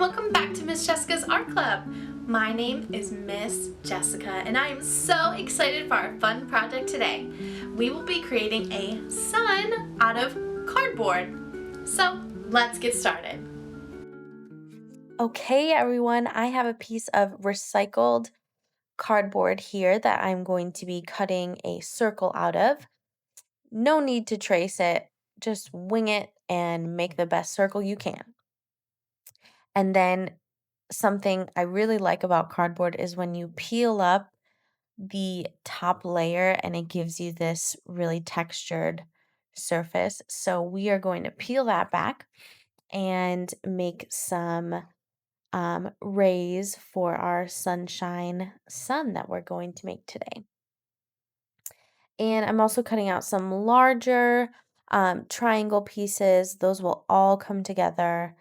welcome back to Miss Jessica's Art Club. My name is Miss Jessica and I am so excited for our fun project today. We will be creating a sun out of cardboard. So let's get started. Okay, everyone, I have a piece of recycled cardboard here that I'm going to be cutting a circle out of. No need to trace it, just wing it and make the best circle you can. And then something I really like about cardboard is when you peel up the top layer and it gives you this really textured surface. So we are going to peel that back and make some rays for our sunshine sun that we're going to make today. And I'm also cutting out some larger triangle pieces. Those will all come together.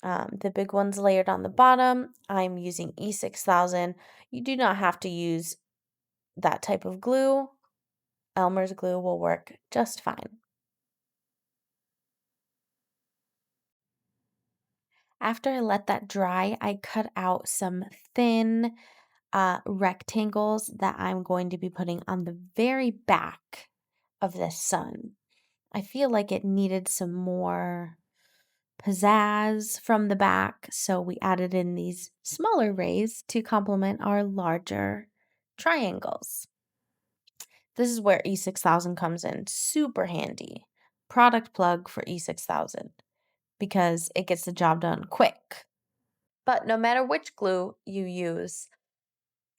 The big ones layered on the bottom. I'm using E6000. You do not have to use that type of glue. Elmer's glue will work just fine. After I let that dry, I cut out some thin rectangles that I'm going to be putting on the very back of this sun. I feel like it needed some more pizzazz from the back, so we added in these smaller rays to complement our larger triangles. This is where E6000 comes in. Super handy. Product plug for E6000 because it gets the job done quick. But no matter which glue you use,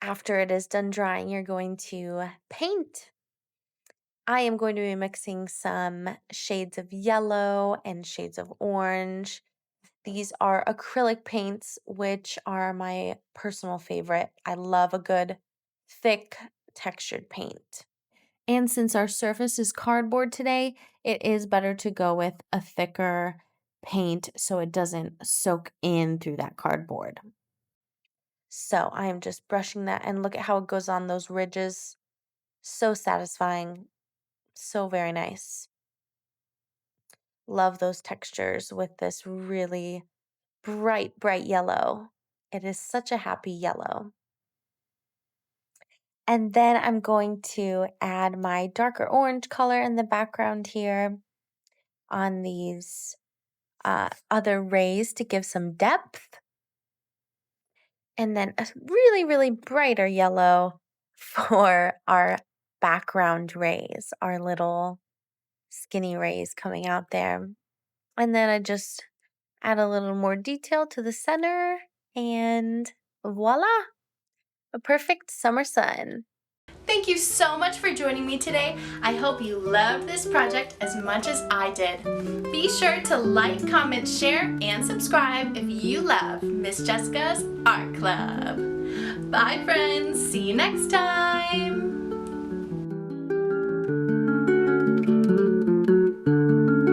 after it is done drying, you're going to paint. I am going to be mixing some shades of yellow and shades of orange. These are acrylic paints, which are my personal favorite. I love a good, thick, textured paint. And since our surface is cardboard today, it is better to go with a thicker paint so it doesn't soak in through that cardboard. So I am just brushing that and look at how it goes on those ridges. So satisfying. So very nice. Love those textures with this really bright, bright yellow. It is such a happy yellow. And then I'm going to add my darker orange color in the background here on these other rays to give some depth. And then a really, really brighter yellow for our background rays, our little skinny rays coming out there. And then I just add a little more detail to the center and voila, a perfect summer sun. Thank you so much for joining me today. I hope you loved this project as much as I did. Be sure to like, comment, share, and subscribe if you love Miss Jessica's Art Club. Bye friends, see you next time.